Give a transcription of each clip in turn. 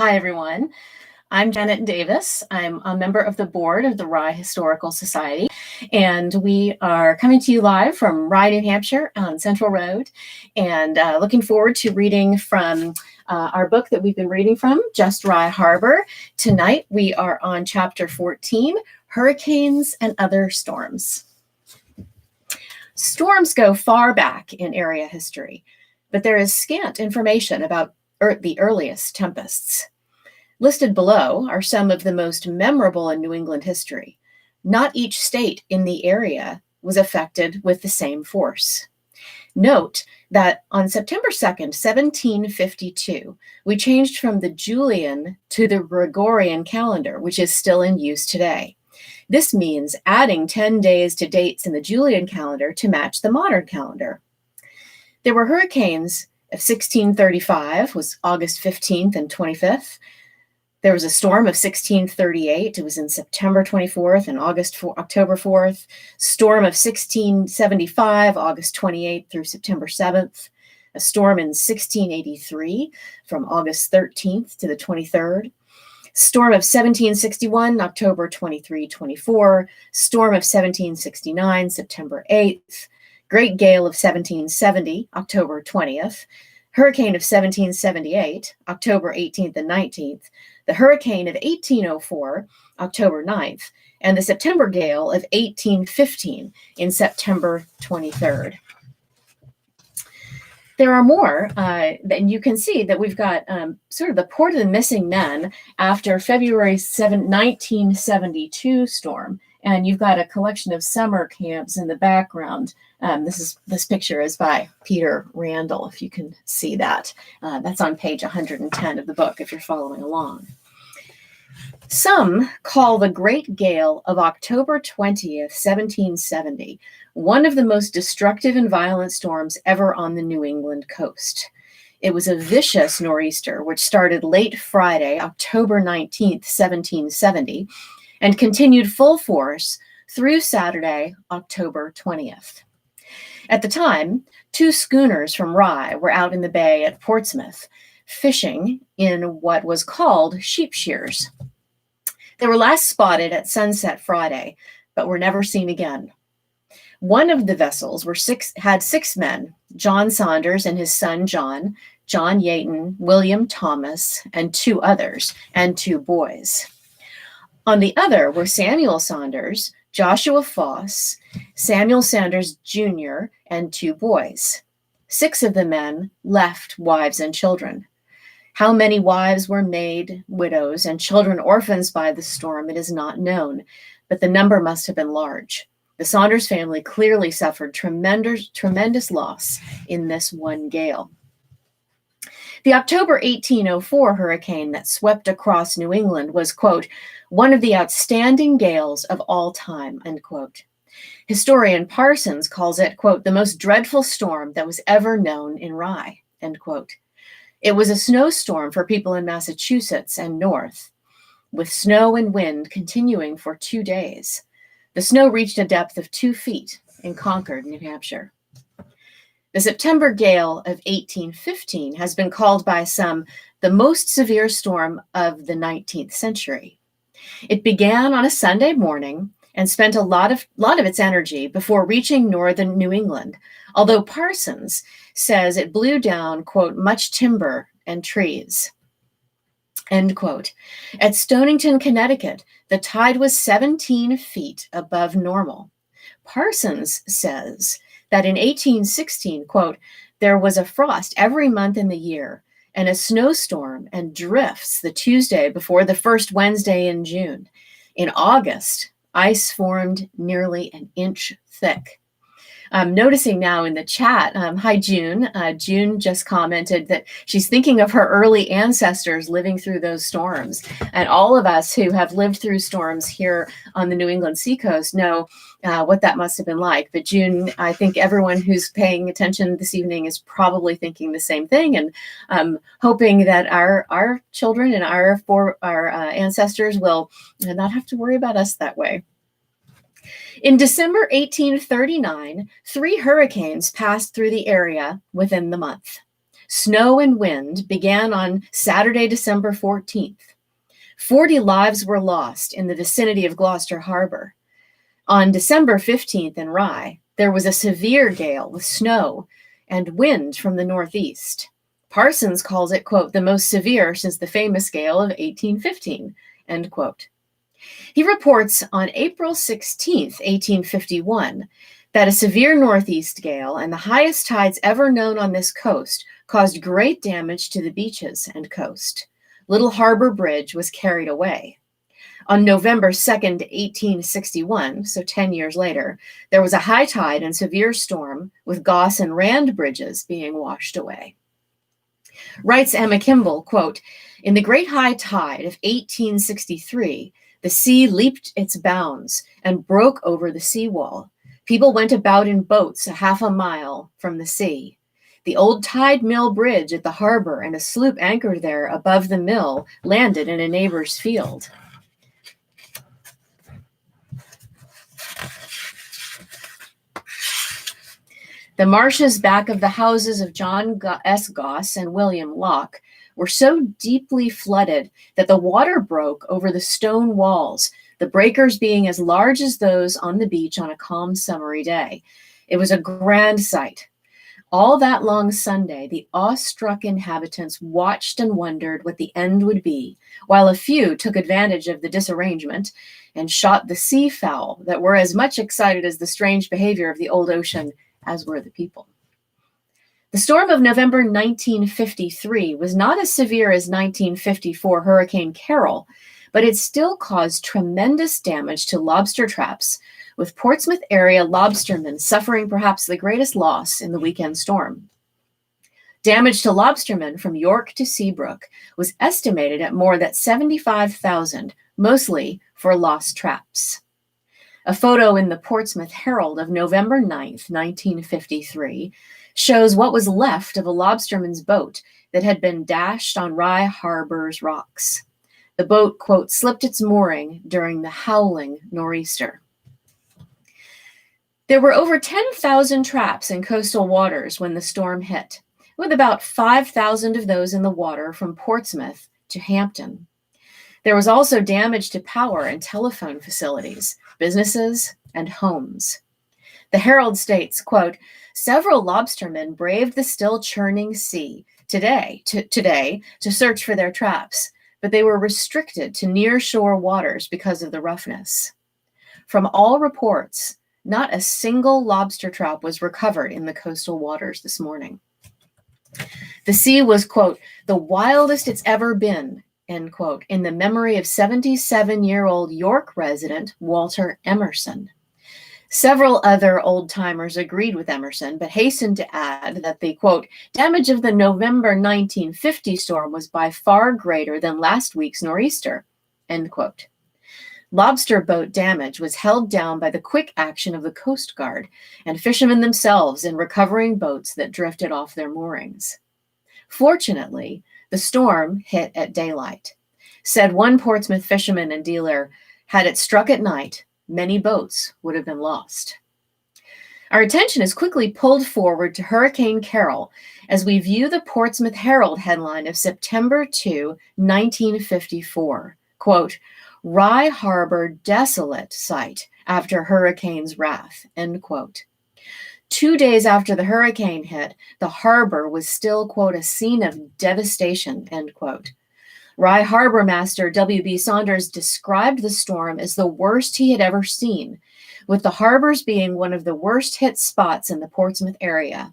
Hi, everyone. I'm Janet Davis. I'm a member of the board of the Rye Historical Society, and we are coming to you live from Rye, New Hampshire on Central Road, and looking forward to reading from our book that we've been reading from, Just Rye Harbor. Tonight, we are on Chapter 14, Hurricanes and Other Storms. Storms go far back in area history, but there is scant information about the earliest tempests. Listed below are some of the most memorable in New England history. Not each state in the area was affected with the same force. Note that on September 2nd, 1752, we changed from the Julian to the Gregorian calendar, which is still in use today. This means adding 10 days to dates in the Julian calendar to match the modern calendar. There were hurricanes of 1635, was August 15th and 25th. There was a storm of 1638. It was in September 24th and October 4th. Storm of 1675, August 28th through September 7th. A storm in 1683 from August 13th to the 23rd. Storm of 1761, October 23-24. Storm of 1769, September 8th. Great gale of 1770, October 20th. Hurricane of 1778, October 18th and 19th. The hurricane of 1804, October 9th, and the September gale of 1815 in September 23rd. There are more, and you can see that we've got sort of the Port of the Missing Men after February 1972 storm, and you've got a collection of summer camps in the background. This picture is by Peter Randall, if you can see that. That's on page 110 of the book, if you're following along. Some call the Great Gale of October 20th, 1770, one of the most destructive and violent storms ever on the New England coast. It was a vicious nor'easter, which started late Friday, October 19th, 1770, and continued full force through Saturday, October 20th. At the time, 2 schooners from Rye were out in the bay at Portsmouth, fishing in what was called sheep shears. They were last spotted at sunset Friday, but were never seen again. One of the vessels had 6 men, John Saunders and his son John, John Yayton, William Thomas, and 2 others, and 2 boys. On the other were Samuel Saunders, Joshua Foss, Samuel Sanders Jr., and 2 boys. 6 of the men left wives and children. How many wives were made widows and children orphans by the storm, it is not known, but the number must have been large. The Saunders family clearly suffered tremendous loss in this one gale. The October 1804 hurricane that swept across New England was, quote, one of the outstanding gales of all time, end quote. Historian Parsons calls it, quote, the most dreadful storm that was ever known in Rye, end quote. It was a snowstorm for people in Massachusetts and north, with snow and wind continuing for 2 days. The snow reached a depth of 2 feet in Concord, New Hampshire. The September gale of 1815 has been called by some the most severe storm of the 19th century. It began on a Sunday morning and spent a lot of its energy before reaching northern New England, although Parsons says it blew down, quote, much timber and trees, end quote. At Stonington, Connecticut, the tide was 17 feet above normal. Parsons says that in 1816, quote, there was a frost every month in the year and a snowstorm and drifts the Tuesday before the first Wednesday in June. In August, ice formed nearly an inch thick. I'm noticing now in the chat, hi June. June just commented that she's thinking of her early ancestors living through those storms. And all of us who have lived through storms here on the New England seacoast know what that must have been like. But June, I think everyone who's paying attention this evening is probably thinking the same thing, and hoping that our children and our ancestors will not have to worry about us that way. In December 1839, 3 hurricanes passed through the area within the month. Snow and wind began on Saturday, December 14th. 40 lives were lost in the vicinity of Gloucester Harbor. On December 15th in Rye, there was a severe gale with snow and wind from the northeast. Parsons calls it, quote, the most severe since the famous gale of 1815, end quote. He reports on April 16th, 1851, that a severe northeast gale and the highest tides ever known on this coast caused great damage to the beaches and coast. Little Harbor Bridge was carried away. On November 2nd, 1861, so 10 years later, there was a high tide and severe storm with Goss and Rand bridges being washed away. Writes Emma Kimball, quote, in the great high tide of 1863, the sea leaped its bounds and broke over the seawall. People went about in boats a half a mile from the sea. The old tide mill bridge at the harbor and a sloop anchored there above the mill landed in a neighbor's field. The marshes back of the houses of John S. Goss and William Locke were so deeply flooded that the water broke over the stone walls, the breakers being as large as those on the beach on a calm summery day. It was a grand sight. All that long Sunday, the awestruck inhabitants watched and wondered what the end would be, while a few took advantage of the disarrangement and shot the seafowl that were as much excited as the strange behavior of the old ocean as were the people. The storm of November 1953 was not as severe as 1954 Hurricane Carol, but it still caused tremendous damage to lobster traps, with Portsmouth area lobstermen suffering perhaps the greatest loss in the weekend storm. Damage to lobstermen from York to Seabrook was estimated at more than 75,000, mostly for lost traps. A photo in the Portsmouth Herald of November 9th, 1953, shows what was left of a lobsterman's boat that had been dashed on Rye Harbor's rocks. The boat, quote, slipped its mooring during the howling nor'easter. There were over 10,000 traps in coastal waters when the storm hit, with about 5,000 of those in the water from Portsmouth to Hampton. There was also damage to power and telephone facilities, businesses, and homes. The Herald states, quote, several lobstermen braved the still churning sea today to search for their traps, but they were restricted to near-shore waters because of the roughness. From all reports, not a single lobster trap was recovered in the coastal waters this morning. The sea was, quote, the wildest it's ever been, end quote, in the memory of 77-year-old York resident Walter Emerson. Several other old-timers agreed with Emerson, but hastened to add that the, quote, damage of the November 1950 storm was by far greater than last week's nor'easter, end quote. Lobster boat damage was held down by the quick action of the Coast Guard and fishermen themselves in recovering boats that drifted off their moorings. Fortunately, the storm hit at daylight. Said one Portsmouth fisherman and dealer, had it struck at night, many boats would have been lost. Our attention is quickly pulled forward to Hurricane Carol as we view the Portsmouth Herald headline of September 2, 1954. Quote, Rye Harbor desolate site after hurricane's wrath, end quote. 2 days after the hurricane hit, the harbor was still, quote, a scene of devastation, end quote. Rye Harbor Master W.B. Saunders described the storm as the worst he had ever seen, with the harbors being one of the worst hit spots in the Portsmouth area.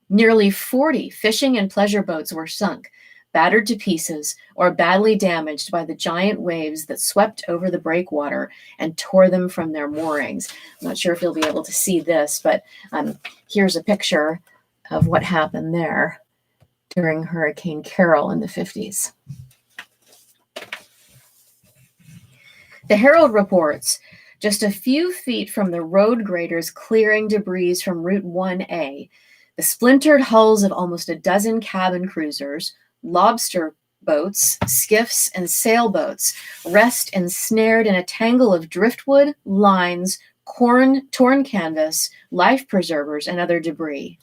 Nearly 40 fishing and pleasure boats were sunk, battered to pieces, or badly damaged by the giant waves that swept over the breakwater and tore them from their moorings. I'm not sure if you'll be able to see this, but here's a picture of what happened there during Hurricane Carol in the 50s. The Herald reports, just a few feet from the road graders clearing debris from Route 1A, the splintered hulls of almost a dozen cabin cruisers, lobster boats, skiffs, and sailboats rest ensnared in a tangle of driftwood, lines, torn canvas, life preservers, and other debris.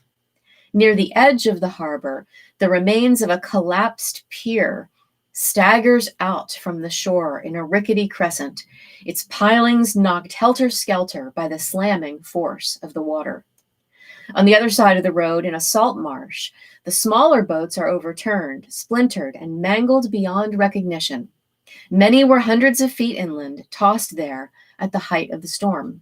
Near the edge of the harbor, the remains of a collapsed pier staggers out from the shore in a rickety crescent, its pilings knocked helter-skelter by the slamming force of the water. On the other side of the road, in a salt marsh, the smaller boats are overturned, splintered, and mangled beyond recognition. Many were hundreds of feet inland, tossed there at the height of the storm.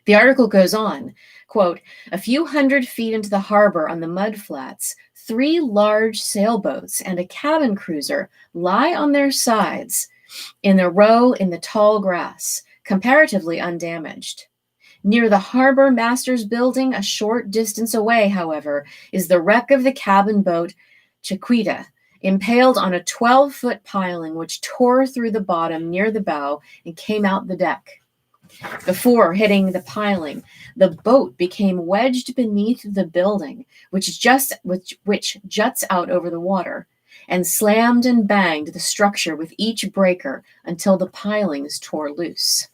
The article goes on, quote, a few hundred feet into the harbor on the mud flats, 3 large sailboats and a cabin cruiser lie on their sides in a row in the tall grass, comparatively undamaged. Near the harbor master's building, a short distance away, however, is the wreck of the cabin boat Chiquita, impaled on a 12-foot piling which tore through the bottom near the bow and came out the deck. Before hitting the piling, the boat became wedged beneath the building, which juts out over the water, and slammed and banged the structure with each breaker until the pilings tore loose.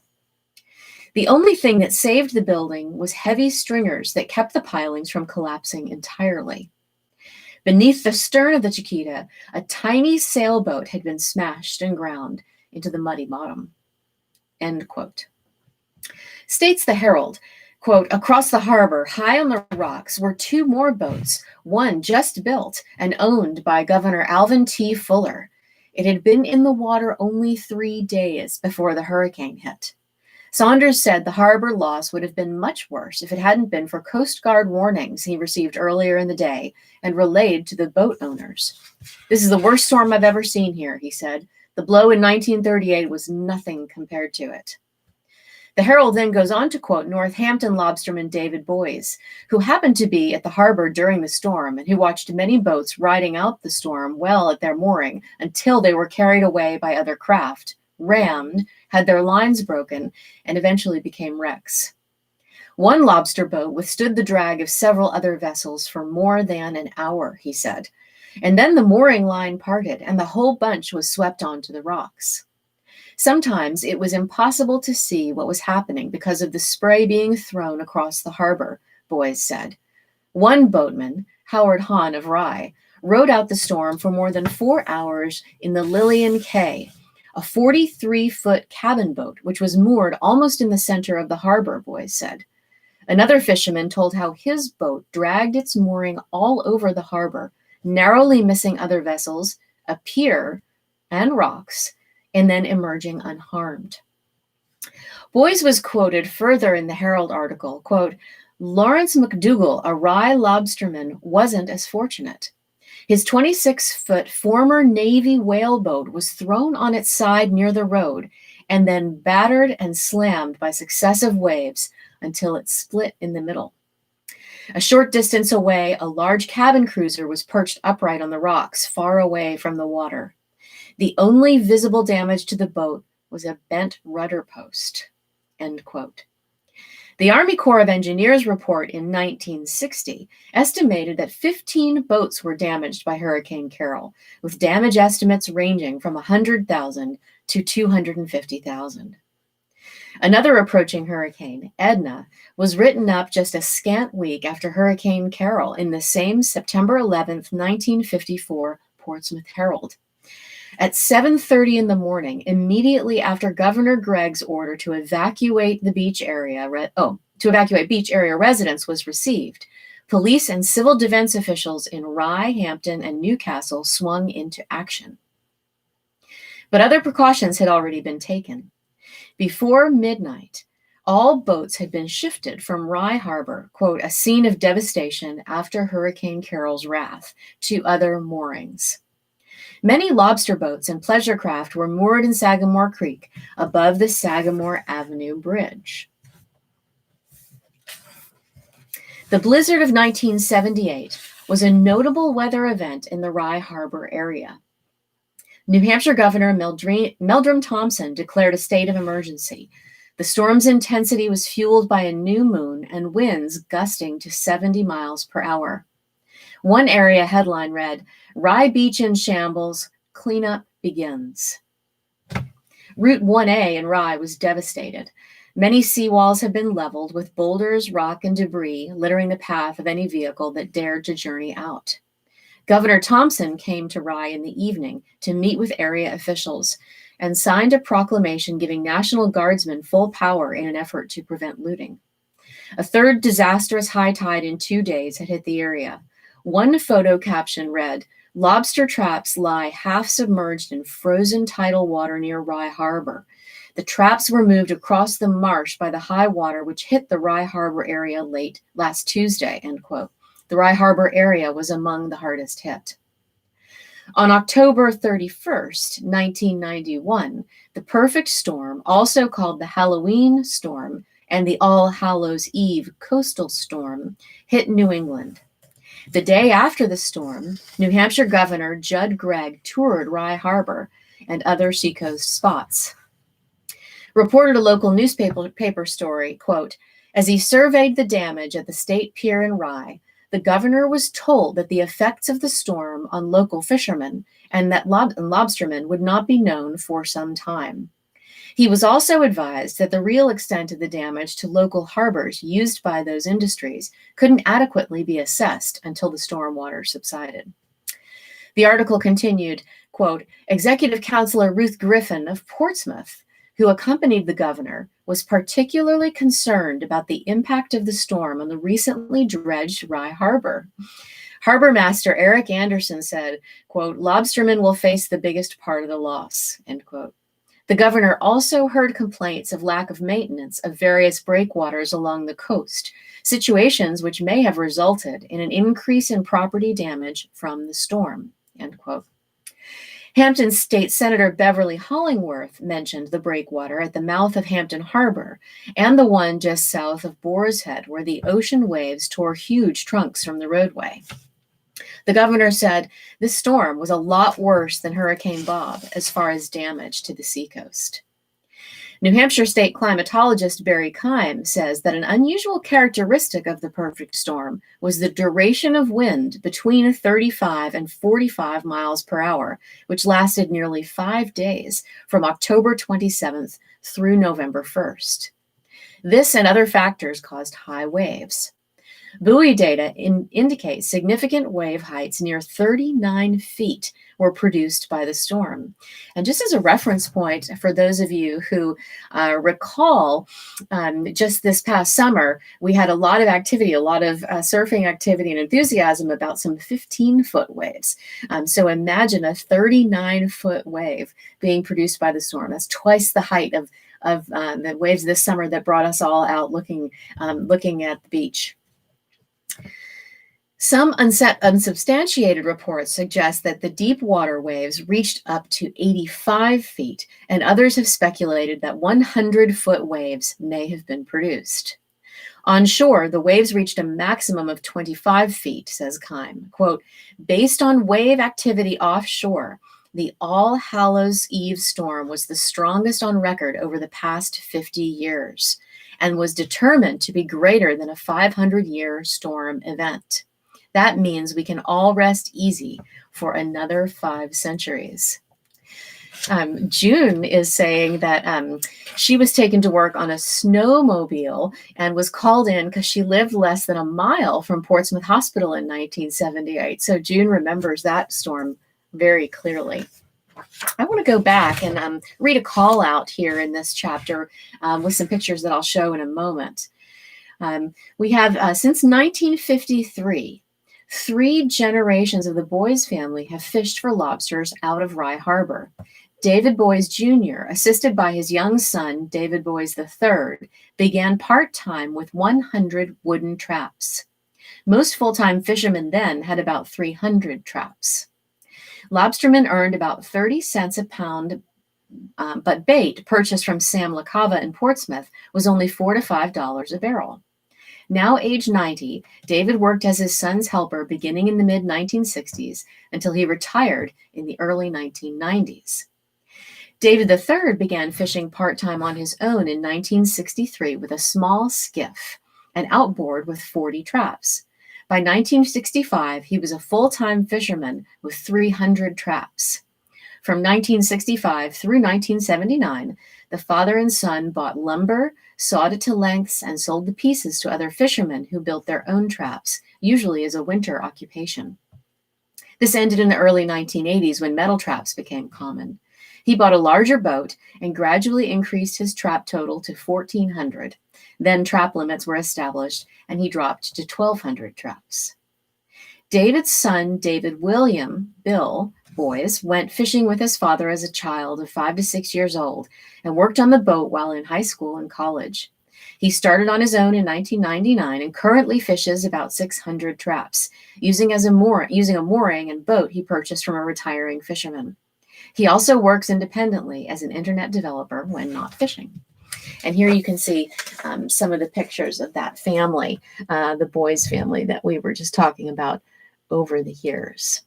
The only thing that saved the building was heavy stringers that kept the pilings from collapsing entirely. Beneath the stern of the Chiquita, a tiny sailboat had been smashed and ground into the muddy bottom. End quote. States the Herald, quote, across the harbor, high on the rocks, were 2 more boats, one just built and owned by Governor Alvin T. Fuller. It had been in the water only 3 days before the hurricane hit. Saunders said the harbor loss would have been much worse if it hadn't been for Coast Guard warnings he received earlier in the day and relayed to the boat owners. This is the worst storm I've ever seen here, he said. The blow in 1938 was nothing compared to it. The Herald then goes on to quote Northampton lobsterman David Boys, who happened to be at the harbor during the storm and who watched many boats riding out the storm well at their mooring until they were carried away by other craft, rammed, had their lines broken, and eventually became wrecks. One lobster boat withstood the drag of several other vessels for more than an hour, he said, and then the mooring line parted and the whole bunch was swept onto the rocks. Sometimes it was impossible to see what was happening because of the spray being thrown across the harbor, Boys said. One boatman, Howard Hahn of Rye, rode out the storm for more than 4 hours in the Lillian K, a 43-foot cabin boat, which was moored almost in the center of the harbor, Boys said. Another fisherman told how his boat dragged its mooring all over the harbor, narrowly missing other vessels, a pier, and rocks, and then emerging unharmed. Boys was quoted further in the Herald article, quote, Lawrence McDougall, a Rye lobsterman, wasn't as fortunate. His 26-foot former Navy whaleboat was thrown on its side near the road and then battered and slammed by successive waves until it split in the middle. A short distance away, a large cabin cruiser was perched upright on the rocks, far away from the water. The only visible damage to the boat was a bent rudder post. End quote. The Army Corps of Engineers report in 1960 estimated that 15 boats were damaged by Hurricane Carol, with damage estimates ranging from 100,000 to 250,000. Another approaching hurricane, Edna, was written up just a scant week after Hurricane Carol in the same September 11, 1954 Portsmouth Herald. At 7:30 in the morning, immediately after Governor Gregg's order to evacuate the beach area, beach area residents was received, police and civil defense officials in Rye, Hampton, and Newcastle swung into action. But other precautions had already been taken. Before midnight, all boats had been shifted from Rye Harbor, quote, a scene of devastation after Hurricane Carol's wrath, to other moorings. Many lobster boats and pleasure craft were moored in Sagamore Creek above the Sagamore Avenue Bridge. The blizzard of 1978 was a notable weather event in the Rye Harbor area. New Hampshire Governor Meldrum Thompson declared a state of emergency. The storm's intensity was fueled by a new moon and winds gusting to 70 miles per hour. One area headline read, Rye Beach in shambles, cleanup begins. Route 1A in Rye was devastated. Many seawalls have been leveled with boulders, rock, and debris littering the path of any vehicle that dared to journey out. Governor Thompson came to Rye in the evening to meet with area officials and signed a proclamation giving National Guardsmen full power in an effort to prevent looting. A third disastrous high tide in 2 days had hit the area. One photo caption read, "Lobster traps lie half submerged in frozen tidal water near Rye Harbor. The traps were moved across the marsh by the high water which hit the Rye Harbor area late last Tuesday," end quote. The Rye Harbor area was among the hardest hit. On October 31st, 1991, the perfect storm, also called the Halloween storm and the All Hallows Eve coastal storm, hit New England. The day after the storm, New Hampshire Governor Judd Gregg toured Rye Harbor and other seacoast spots. Reported a local newspaper story, quote, "As he surveyed the damage at the State Pier in Rye, the governor was told that the effects of the storm on local fishermen and that lobstermen would not be known for some time. He was also advised that the real extent of the damage to local harbors used by those industries couldn't adequately be assessed until the storm water subsided." The article continued, quote, "Executive Counselor Ruth Griffin of Portsmouth, who accompanied the governor, was particularly concerned about the impact of the storm on the recently dredged Rye Harbor. Harbor Master Eric Anderson said, quote, 'Lobstermen will face the biggest part of the loss,' end quote. The governor also heard complaints of lack of maintenance of various breakwaters along the coast, situations which may have resulted in an increase in property damage from the storm," end quote. Hampton State Senator Beverly Hollingworth mentioned the breakwater at the mouth of Hampton Harbor and the one just south of Boar's Head, where the ocean waves tore huge trunks from the roadway. The governor said this storm was a lot worse than Hurricane Bob as far as damage to the seacoast. New Hampshire state climatologist Barry Keim says that an unusual characteristic of the perfect storm was the duration of wind between 35 and 45 miles per hour, which lasted nearly 5 days from October 27th through November 1st. This and other factors caused high waves. Buoy data indicate significant wave heights near 39 feet were produced by the storm. And just as a reference point for those of you who recall, just this past summer, we had a lot of activity, a lot of surfing activity and enthusiasm about some 15-foot waves. So imagine a 39-foot wave being produced by the storm. That's twice the height of the waves this summer that brought us all out looking at the beach. Some unsubstantiated reports suggest that the deep water waves reached up to 85 feet, and others have speculated that 100-foot waves may have been produced. On shore, the waves reached a maximum of 25 feet, says Keim. Quote, "Based on wave activity offshore, the All Hallows Eve storm was the strongest on record over the past 50 years and was determined to be greater than a 500-year storm event. That means we can all rest easy for another 5 centuries." June is saying that she was taken to work on a snowmobile and was called in because she lived less than a mile from Portsmouth Hospital in 1978. So June remembers that storm very clearly. I want to go back and read a call out here in this chapter with some pictures that I'll show in a moment. We have, since 1953, 3 generations of the Boys family have fished for lobsters out of Rye Harbor. David Boys Jr., assisted by his young son, David Boys III, began part-time with 100 wooden traps. Most full-time fishermen then had about 300 traps. Lobstermen earned about 30 cents a pound, but bait purchased from Sam LaCava in Portsmouth was only $4 to $5 a barrel. Now aged 90, David worked as his son's helper beginning in the mid-1960s until he retired in the early 1990s. David III began fishing part-time on his own in 1963 with a small skiff, an outboard with 40 traps. By 1965, he was a full-time fisherman with 300 traps. From 1965 through 1979, the father and son bought lumber, sawed it to lengths, and sold the pieces to other fishermen who built their own traps, usually as a winter occupation. This ended in the early 1980s when metal traps became common. He bought a larger boat and gradually increased his trap total to 1,400. Then trap limits were established, and he dropped to 1,200 traps. David's son, David William, Bill, Boys, went fishing with his father as a child of 5 to 6 years old and worked on the boat while in high school and college. He started on his own in 1999 and currently fishes about 600 traps, using a mooring and boat he purchased from a retiring fisherman. He also works independently as an internet developer when not fishing. And here you can see some of the pictures of that family, the Boys family that we were just talking about over the years.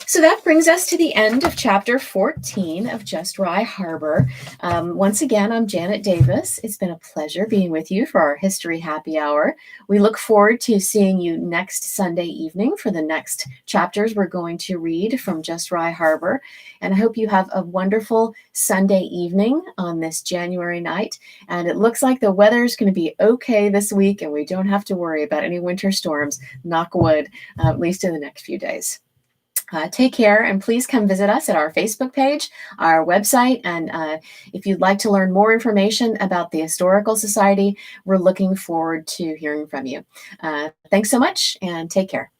So that brings us to the end of chapter 14 of Just Rye Harbor. Once again, I'm Janet Davis. It's been a pleasure being with you for our History Happy Hour. We look forward to seeing you next Sunday evening for the next chapters we're going to read from Just Rye Harbor. And I hope you have a wonderful Sunday evening on this January night. And it looks like the weather is going to be okay this week, and we don't have to worry about any winter storms, knock wood, at least in the next few days. Take care, and please come visit us at our Facebook page, our website, and if you'd like to learn more information about the Historical Society, we're looking forward to hearing from you. Thanks so much, and take care.